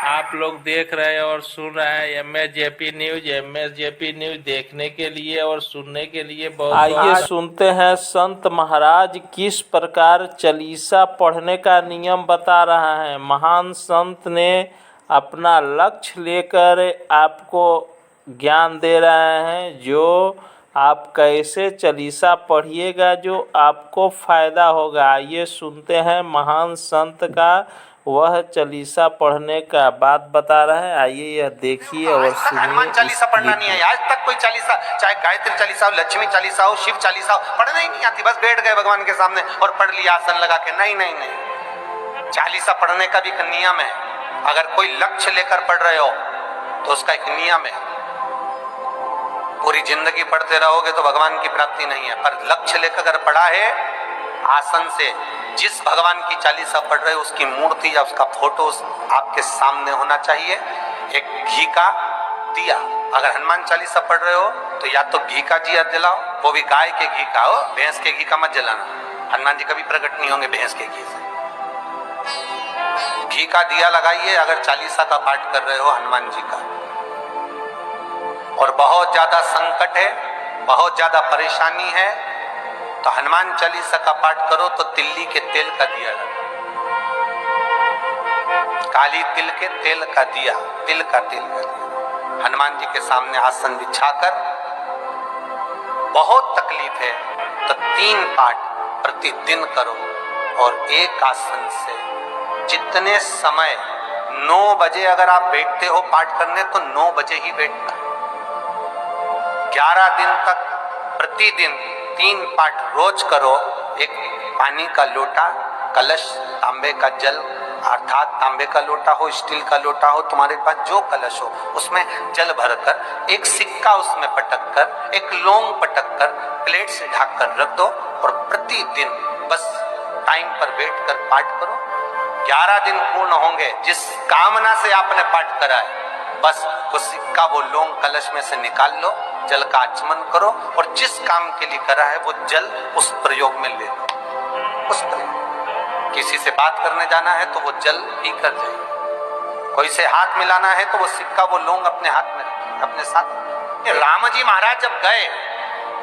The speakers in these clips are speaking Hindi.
आप लोग देख रहे हैं और सुन रहे हैं MSJP न्यूज। MSJP न्यूज देखने के लिए और सुनने के लिए बहुत आइए सुनते हैं संत महाराज किस प्रकार चालीसा पढ़ने का नियम बता रहा है। महान संत ने अपना लक्ष्य लेकर आपको ज्ञान दे रहे हैं, जो आप कैसे चालीसा पढ़िएगा जो आपको फायदा होगा। आइए सुनते हैं महान संत का वह चालीसा पढ़ने का बात बता रहा है। आइए यह देखिए और सुनिए। हनुमान चालीसा पढ़ना नहीं है आज तक कोई चालीसा, चाहे गायत्री चालीसा हो, लक्ष्मी चालीसा हो, शिव चालीसा हो, पढ़ना ही नहीं आती। बस बैठ गए भगवान के सामने और पढ़ लिया आसन लगा के। नहीं नहीं नहीं, चालीसा पढ़ने का भी एक नियम है। अगर कोई लक्ष्य लेकर पढ़ रहे हो तो उसका एक नियम है। पूरी जिंदगी पढ़ते रहोगे तो भगवान की प्राप्ति नहीं है, पर लक्ष्य लेकर अगर पढ़ा है आसन से, जिस भगवान की चालीसा पढ़ रहे हो उसकी मूर्ति या उसका फोटो आपके सामने होना चाहिए। एक घी का दिया, अगर हनुमान चालीसा पढ़ रहे हो तो या तो घी का दिया जलाओ, वो भी गाय के घी का हो, भैंस के घी का मत जलाना। हनुमान जी कभी प्रकट नहीं होंगे भैंस के घी से। घी का दिया लगाइए अगर चालीसा का पाठ कर रहे हो हनुमान जी का। और बहुत ज्यादा संकट है, बहुत ज्यादा परेशानी है तो हनुमान चालीसा का पाठ करो तो तिल्ली के तेल का दिया लगा, काली तिल के तेल का दिया, तिल का तेल का दिया हनुमान जी के सामने आसन बिछाकर। बहुत तकलीफ है तो 3 पाठ प्रतिदिन करो और एक आसन से जितने समय 9 बजे अगर आप बैठते हो पाठ करने तो 9 बजे ही बैठना। 11 दिन तक प्रतिदिन 3 पाठ रोज करो। एक पानी का लोटा, कलश, तांबे का जल अर्थात तांबे का लोटा हो, स्टील का लोटा हो, तुम्हारे पास जो कलश हो उसमें जल भरकर एक सिक्का उसमें पटक कर, एक लौंग पटक कर प्लेट से ढक कर रख दो और प्रतिदिन बस टाइम पर बैठकर पाठ करो। 11 दिन पूर्ण होंगे, जिस कामना से आपने पाठ करा है बस वो सिक्का, वो लौंग कलश में से निकाल लो, जल का आचमन करो और जिस काम के लिए करा है वो जल उस प्रयोग में ले लो। उस प्रयोग, किसी से बात करने जाना है तो वो जल पी कर जाइए, कोई से हाथ मिलाना है तो वो सिक्का, वो लौंग अपने हाथ में रखिए, अपने साथ। राम जी महाराज जब गए,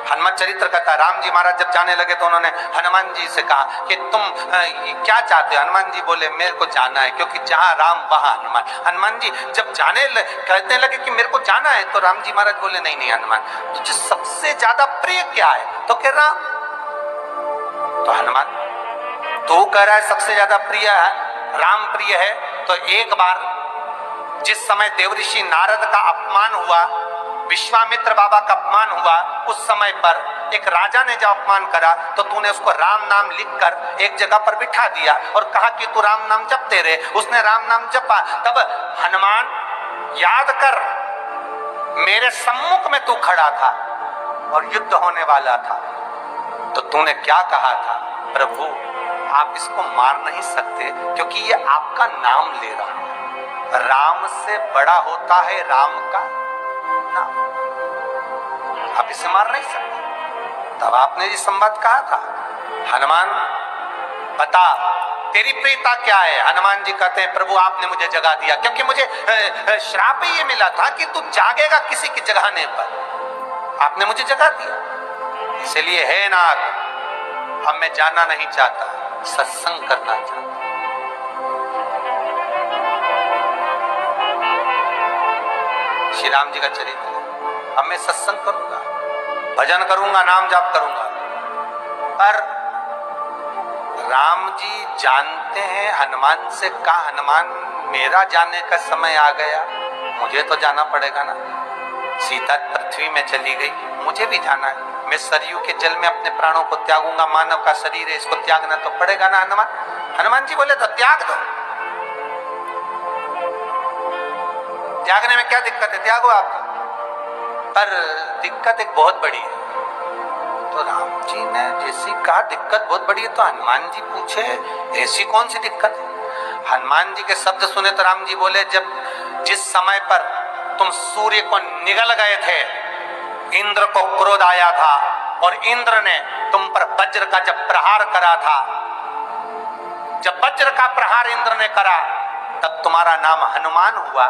हनुमान चरित्र कहता है, राम जी महाराज जब जाने लगे तो उन्होंने हनुमान जी से कहा कि तुम क्या चाहते हो। हनुमान जी बोले मेरे को जाना है, क्योंकि जहां राम वहां हनुमान। हनुमान जी जब कहने लगे कि मेरे को जाना है तो राम जी महाराज बोले नहीं नहीं हनुमान, तुझे सबसे ज्यादा प्रिय क्या है? तो कह राम। तो हनुमान तो कह रहा है सबसे ज्यादा प्रिय है राम, प्रिय है। तो एक बार जिस समय देवऋषि नारद का अपमान हुआ, विश्वामित्र बाबा का अपमान हुआ, उस समय पर एक राजा ने जब अपमान करा तो तूने उसको राम नाम लिखकर एक जगह पर बिठा दिया और कहा कि तू राम नाम जपते रहे। उसने राम नाम जपा। तब हनुमान याद कर, मेरे सम्मुख में तू खड़ा था और युद्ध होने वाला था, तो तूने क्या कहा था? प्रभु आप इसको मार नहीं सकते क्योंकि ये आपका नाम ले रहा है। राम से बड़ा होता है राम का नाम, आप इसे मार नहीं सकते। तब आपने ये संवाद कहा था, हनुमान बता तेरी प्रियता क्या है? हनुमान जी कहते हैं प्रभु आपने मुझे जगा दिया, क्योंकि मुझे श्राप ये मिला था कि तू जागेगा किसी की जगाने पर, आपने मुझे जगा दिया। इसलिए हे नाथ, अब मैं जाना नहीं चाहता, सत्संग करना चाहता। श्री राम जी का चरित्र, अब मैं सत्संग करूंगा, भजन करूंगा, नाम जाप करूंगा। पर राम जी जानते हैं हनुमान से कहा, हनुमान मेरा जाने का समय आ गया, मुझे तो जाना पड़ेगा ना। सीता पृथ्वी में चली गई, मुझे भी जाना है। मैं सरयू के जल में अपने प्राणों को त्यागूंगा, मानव का शरीर है, इसको त्यागना तो पड़ेगा ना हनुमान। हनुमान जी बोले तो त्याग दो, त्यागने में क्या दिक्कत है, त्यागो आप। पर दिक्कत एक बहुत बड़ी है। तो राम जी ने जैसी कहा दिक्कत बहुत बड़ी है, तो हनुमान जी पूछे ऐसी कौन सी दिक्कत है? हनुमान जी के शब्द सुने तो राम जी बोले, जब जिस समय पर तुम सूर्य को निगल गए थे, इंद्र को क्रोध आया था और इंद्र ने तुम पर वज्र का जब प्रहार करा था, जब वज्र का प्रहार इंद्र ने करा तब तुम्हारा नाम हनुमान हुआ,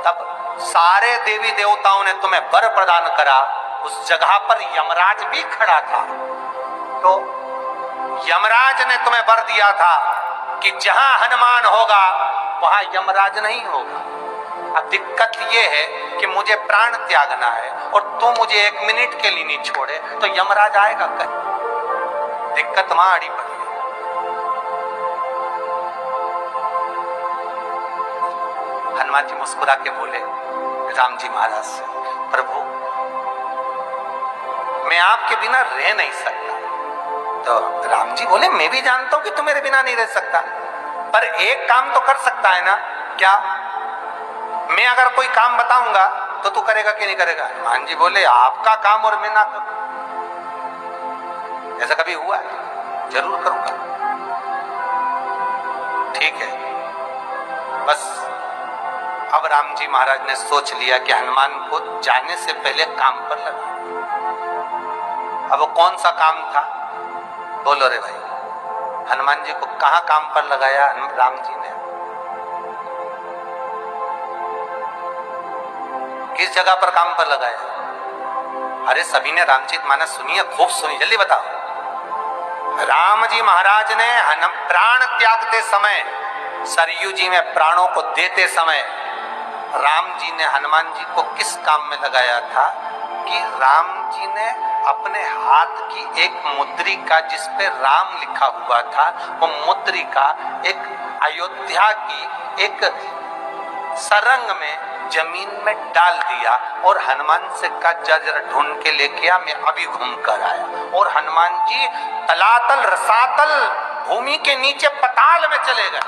तब सारे देवी देवताओं ने तुम्हें वर प्रदान करा। उस जगह पर यमराज भी खड़ा था, तो यमराज ने तुम्हें वर दिया था कि जहां हनुमान होगा वहां यमराज नहीं होगा। अब दिक्कत यह है कि मुझे प्राण त्यागना है और तू मुझे 1 मिनट के लिए नहीं छोड़े तो यमराज आएगा कहीं? दिक्कत वहां अड़ी पड़ी। हनुमान जी मुस्कुरा के बोले राम जी महाराज से, प्रभु मैं आपके बिना रह नहीं सकता। तो राम जी बोले मैं भी जानता हूं कि तू मेरे बिना नहीं रह सकता, पर एक काम तो कर सकता है ना। क्या? मैं अगर कोई काम बताऊंगा तो तू करेगा कि नहीं करेगा? हनुमान जी बोले आपका काम और मैं ना करूं, ऐसा कभी हुआ है? जरूर करूंगा। ठीक है। बस अब राम जी महाराज ने सोच लिया कि हनुमान को जाने से पहले काम पर लगा। अब वो कौन सा काम था? बोलो रे भाई। हनुमान जी को कहां काम पर लगाया राम जी ने? किस जगह पर काम पर लगाया? अरे सभी ने रामचरितमानस सुनी है, खूब सुनी, जल्दी बताओ। राम जी महाराज ने प्राण त्यागते समय, सरयू जी में प्राणों को देते समय राम जी ने हनुमान जी को किस काम में लगाया था कि राम जी ने अपने हाथ की एक मुद्रिका जिस पे राम लिखा हुआ था, वो मुद्रिका एक अयोध्या की एक सरंग में जमीन में डाल दिया और हनुमान से कहा जा जरा ढूंढ के लेके आ, मैं अभी घूम कर आया। और हनुमान जी तलातल रसातल भूमि के नीचे पताल में चले गए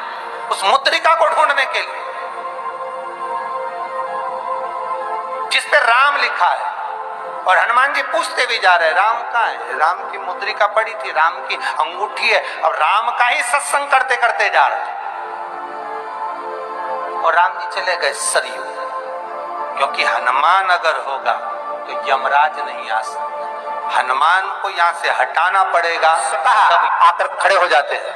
उस मुद्रिका को ढूंढने के लिए जिस पे राम लिखा है। और हनुमान जी पूछते भी जा रहे राम कहाँ है? राम की मुद्रिका पड़ी थी, राम की अंगूठी है। अब राम का ही सत्संग करते करते जा रहे और राम जी चले गए सरयू, क्योंकि हनुमान अगर होगा तो यमराज नहीं आ सकता। हनुमान को यहाँ से हटाना पड़ेगा। तब आकर खड़े हो जाते हैं।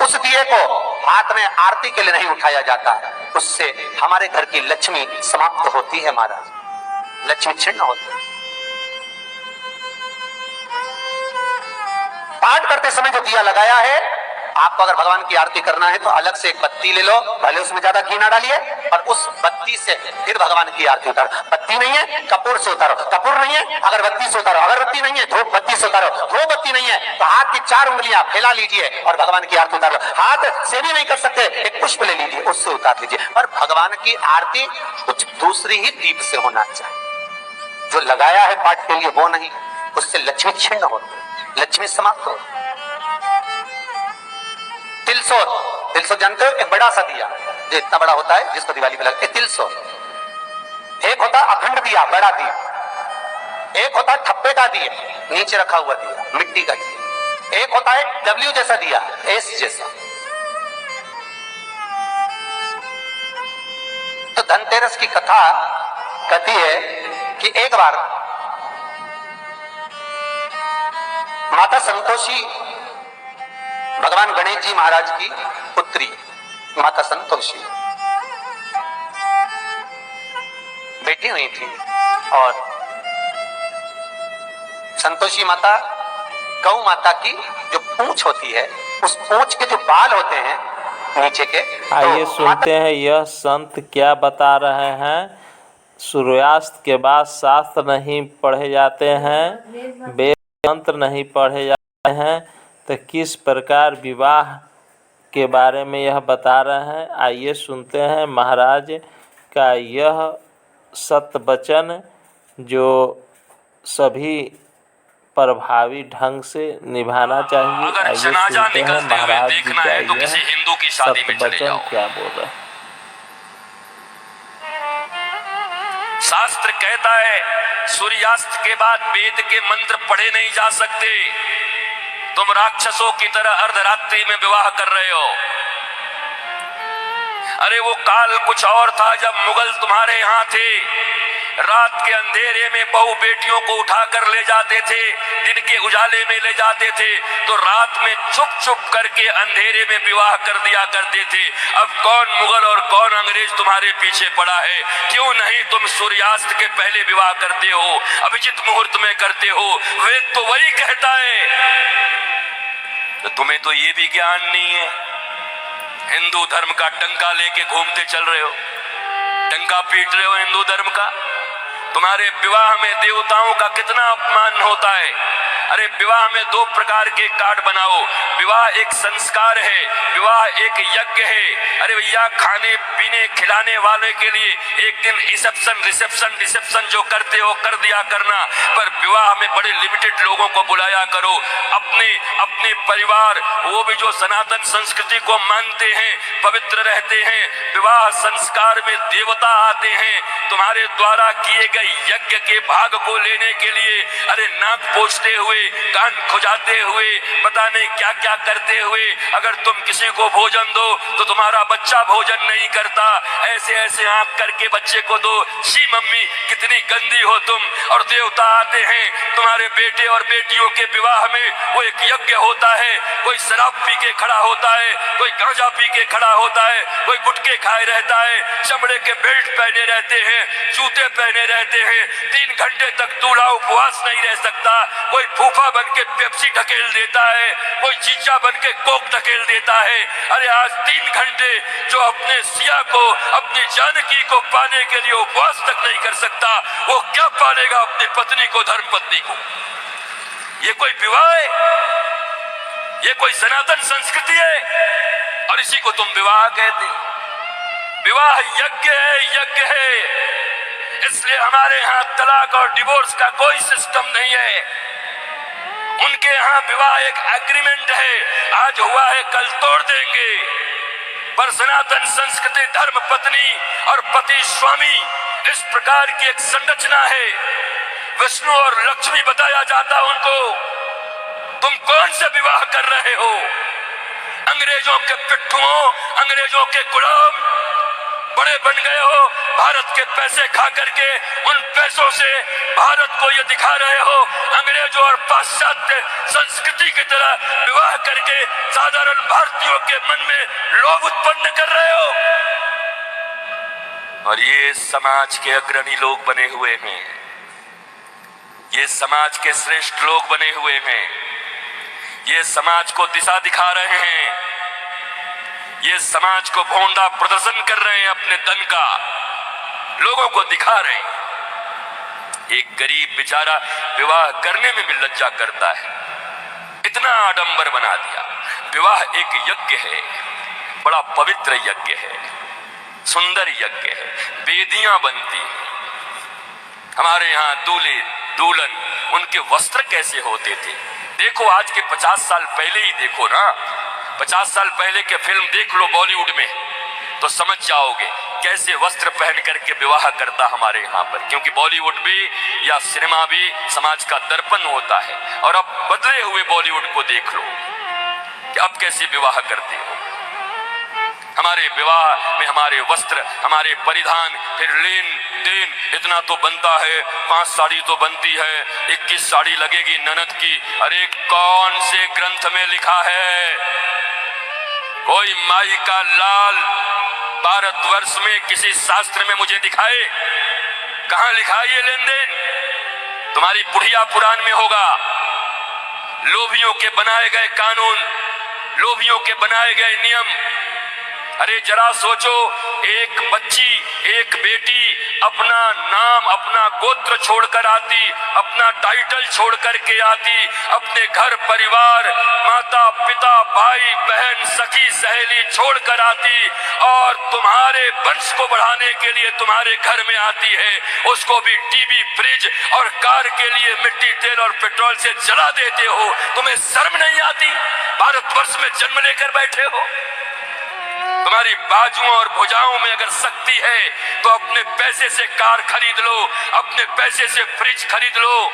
उस दिए को हाथ में आरती के लिए नहीं उठाया जाता, उससे हमारे घर की लक्ष्मी समाप्त होती है महाराज, लक्ष्मी छिन्न होती है। पाठ करते समय जो दिया लगाया है, आपको अगर भगवान की आरती करना है तो अलग से एक बत्ती ले लो, भले उसमें ज्यादा घी ना डालिए, और उस बत्ती से फिर भगवान की आरती उतारो। बत्ती नहीं है कपूर से उतारो, कपूर नहीं है अगरबत्ती से उतारो, अगरबत्ती नहीं है धूप बत्ती से उतारो, धूप बत्ती नहीं है तो हाथ की 4 उंगलियां फैला लीजिए और भगवान की आरती उतारो। हाथ से भी नहीं कर सकते, एक पुष्प ले लीजिए उससे उतार लीजिए। पर भगवान की आरती कुछ दूसरी ही दीप से होना चाहिए, जो लगाया है पाठ के लिए वो नहीं, उससे लक्ष्मी छिन्न होती, लक्ष्मी समाप्त हो। तिलसोत जानते हो? एक बड़ा सा दिया जो इतना बड़ा होता है जिसको दिवाली पे लगता है, तिलसोत। एक होता अखंड दिया, बड़ा दिया। एक होता है ठप्पे का दिया, नीचे रखा हुआ दिया, मिट्टी का दिया। एक होता है डब्ल्यू जैसा दिया, एस जैसा। तो धनतेरस की कथा कहती है कि एक बार माता संतोषी भगवान गणेश जी महाराज की पुत्री माता संतोषी बैठी हुई थी, और संतोषी माता गौ माता की जो पूंछ होती है, उस पूंछ के जो बाल होते हैं नीचे के, आइए सुनते हैं यह संत क्या बता रहे हैं। सूर्यास्त के बाद शास्त्र नहीं पढ़े जाते हैं, वेद मंत्र नहीं पढ़े जाते हैं, तो किस प्रकार विवाह के बारे में यह बता रहे हैं। आइए सुनते हैं महाराज का यह सत्य वचन जो सभी प्रभावी ढंग से निभाना चाहिए। अगर जनाजा निकलते हुए देखना है तो किसी हिंदू की शादी में चले जाओ। क्या बोल रहे हैं? शास्त्र कहता है सूर्यास्त के बाद वेद के मंत्र पढ़े नहीं जा सकते। तुम राक्षसों की तरह अर्धरात्रि में विवाह कर रहे हो। अरे वो काल कुछ और था जब मुगल तुम्हारे यहाँ थे। रात के अंधेरे में बहू बेटियों को उठाकर ले जाते थे, दिन के उजाले में ले जाते थे, तो रात में छुप छुप करके अंधेरे में विवाह कर दिया करते थे। अब कौन मुगल और कौन अंग्रेज तुम्हारे पीछे पड़ा है? क्यों नहीं तुम सूर्यास्त के पहले विवाह करते हो, अभिजित मुहूर्त में करते हो? वेद तो वही कहता है। तो तुम्हें तो ये भी ज्ञान नहीं है, हिंदू धर्म का डंका लेके घूमते चल रहे हो, डंका पीट रहे हो हिंदू धर्म का। तुम्हारे विवाह में देवताओं का कितना अपमान होता है। अरे विवाह में दो प्रकार के कार्ड बनाओ, विवाह एक संस्कार है, विवाह एक यज्ञ है। अरे भैया, खाने पीने खिलाने वाले के लिए एक दिन रिसेप्शन जो करते हो कर दिया करना, पर विवाह में बड़े लिमिटेड लोगों को बुलाया करो, अपने अपने परिवार, वो भी जो सनातन संस्कृति को मानते हैं, पवित्र रहते हैं। विवाह संस्कार में देवता आते हैं, तुम्हारे द्वारा किए गए यज्ञ के भाग को लेने के लिए। अरे नाक पोंछते हुए, कान खुजाते हुए, पता नहीं क्या क्या करते हुए अगर तुम किसी को भोजन दो तो तुम्हारा बच्चा भोजन नहीं करता। ऐसे ऐसे आंख करके बच्चे को दो, शी मम्मी कितनी गंदी हो तुम। और देवता आते हैं तुम्हारे बेटे और बेटियों के विवाह में, वो एक यज्ञ होता है। कोई शराब पी के खड़ा होता है, कोई गांजा पी के खड़ा होता है, कोई गुटखे खाए रहता है, चमड़े के बेल्ट पहने रहते हैं, जूते पहने रहते हैं। 3 घंटे तक दूल्हा उपवास नहीं रह सकता। कोई फूफा बन के पेप्सी ढकेल देता है, कोई जीजा बन के कोक ढकेल देता है। अरे आज 3 घंटे जो अपने सिया को, अपनी जानकी को पाने के लिए उपवास तक नहीं कर सकता, वो क्या पालेगा अपनी पत्नी को, धर्म पत्नी को? ये कोई विवाह है? ये कोई सनातन संस्कृति है? और इसी को तुम विवाह कहते हो। विवाह यज्ञ है, यज्ञ है। इसलिए हमारे यहाँ तलाक और डिवोर्स का कोई सिस्टम नहीं है। उनके यहाँ विवाह एक एग्रीमेंट है, आज हुआ है कल तोड़ देंगे। पर सनातन संस्कृति धर्म पत्नी और पति स्वामी, इस प्रकार की एक संरचना है। विष्णु और लक्ष्मी बताया जाता उनको। तुम कौन से विवाह कर रहे हो? अंग्रेजों के पिट्ठुओं, अंग्रेजों के गुलाम बड़े बन गए हो। भारत के पैसे खा करके उन पैसों से भारत को ये दिखा रहे हो अंग्रेजों और पाश्चात्य संस्कृति की तरह विवाह करके साधारण भारतीयों के मन में लोभ उत्पन्न कर रहे हो। और ये समाज के अग्रणी लोग बने हुए हैं, ये समाज के श्रेष्ठ लोग बने हुए हैं, ये समाज को दिशा दिखा रहे हैं, ये समाज को भोंडा प्रदर्शन कर रहे हैं, अपने धन का लोगों को दिखा रहे हैं। एक गरीब बेचारा विवाह करने में भी लज्जा करता है, इतना आडंबर बना दिया। विवाह एक यज्ञ है, बड़ा पवित्र यज्ञ है, सुंदर यज्ञ है, वेदियां बनती हैं। हमारे यहाँ दूल्हे दुल्हन, उनके वस्त्र कैसे होते थे? देखो आज के 50 साल पहले ही देखो ना, 50 साल पहले के फिल्म देख लो बॉलीवुड में, तो समझ जाओगे कैसे वस्त्र पहन करके विवाह करता हमारे यहाँ पर। क्योंकि बॉलीवुड भी या सिनेमा भी समाज का दर्पण होता है। और अब बदले हुए बॉलीवुड को देख लो कि अब कैसे विवाह करते हो। हमारे विवाह में हमारे वस्त्र, हमारे परिधान, फिर लेन देन इतना तो बनता है। 5 साड़ी तो बनती है, 21 साड़ी लगेगी ननद की। अरे कौन से ग्रंथ में लिखा है? कोई माई का लाल भारतवर्ष में किसी शास्त्र में मुझे दिखाए? कहां लिखा है ये लेन देन? तुम्हारी बुढ़िया पुराण में होगा। लोभियों के बनाए गए कानून, लोभियों के बनाए गए नियम। अरे जरा सोचो, एक बच्ची, एक बेटी अपना नाम, अपना गोत्र छोड़कर आती, अपना टाइटल छोड़ करके आती, अपने घर परिवार, माता पिता भाई बहन सखी सहेली छोड़कर आती, और तुम्हारे वंश को बढ़ाने के लिए तुम्हारे घर में आती है। उसको भी टीवी, फ्रिज और कार के लिए मिट्टी तेल और पेट्रोल से जला देते हो। तुम्हें शर्म नहीं आती? भारतवर्ष में जन्म लेकर बैठे हो। तुम्हारी बाजुओं और भुजाओं में अगर शक्ति है तो अपने पैसे से कार खरीद लो, अपने पैसे से फ्रिज खरीद लो।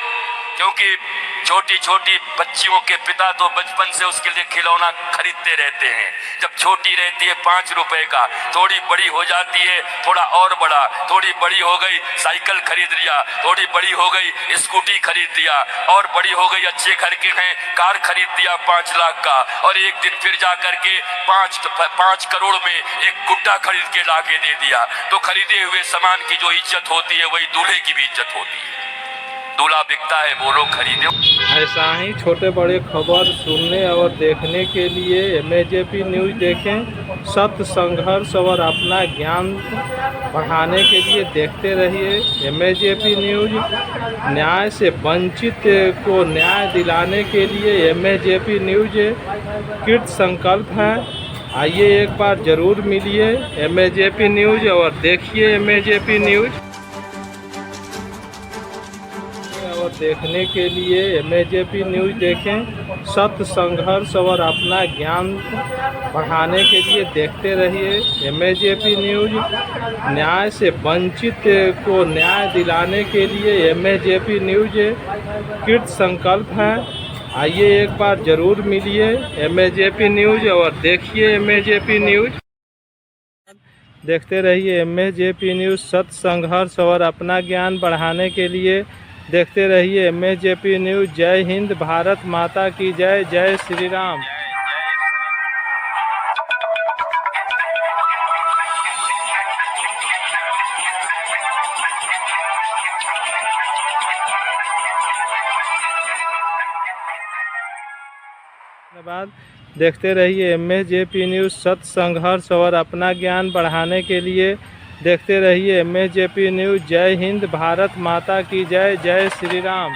क्योंकि छोटी छोटी बच्चियों के पिता तो बचपन से उसके लिए खिलौना खरीदते रहते हैं। जब छोटी रहती है 5 रुपए का, थोड़ी बड़ी हो जाती है थोड़ा और बड़ा, थोड़ी बड़ी हो गई साइकिल खरीद लिया, थोड़ी बड़ी हो गई स्कूटी खरीद दिया, और बड़ी हो गई अच्छे घर के हैं कार खरीद दिया 5 लाख का, और एक दिन फिर जा करके 5 करोड़ में एक गुड्डा खरीद के ला के दे दिया। तो खरीदे हुए सामान की जो इज्जत होती है वही दूल्हे की भी इज्जत होती है। दूल्हा बिकता है, वो लोग खरीदे। ऐसा ही छोटे बड़े खबर सुनने और देखने के लिए MAJP न्यूज़ देखें। सत्य, संघर्ष और अपना ज्ञान बढ़ाने के लिए देखते रहिए MAJP न्यूज़। न्याय से वंचित को न्याय दिलाने के लिए MAJP न्यूज़ कृत संकल्प है। आइए एक बार ज़रूर मिलिए MAJP न्यूज़ और देखिए MAJP न्यूज़। और देखने के लिए MAJP न्यूज़ देखें। सत्य, संघर्ष और अपना ज्ञान बढ़ाने के लिए देखते रहिए MAJP न्यूज़। न्याय से वंचित को न्याय दिलाने के लिए MAJP न्यूज़ कृत संकल्प है। आइए एक बार ज़रूर मिलिए MAJP न्यूज़ और देखिए MAJP न्यूज़। देखते रहिए MAJP न्यूज़। सत्य, संघर्ष और अपना ज्ञान बढ़ाने के लिए देखते रहिए MAJP न्यूज़। जय हिंद, भारत माता की जय। जय श्री राम। धन्यवाद। देखते रहिए MAJP न्यूज़। सत्य, संघर्ष और अपना ज्ञान बढ़ाने के लिए देखते रहिए MAJP न्यूज़। जय हिंद, भारत माता की जय। जय श्री राम।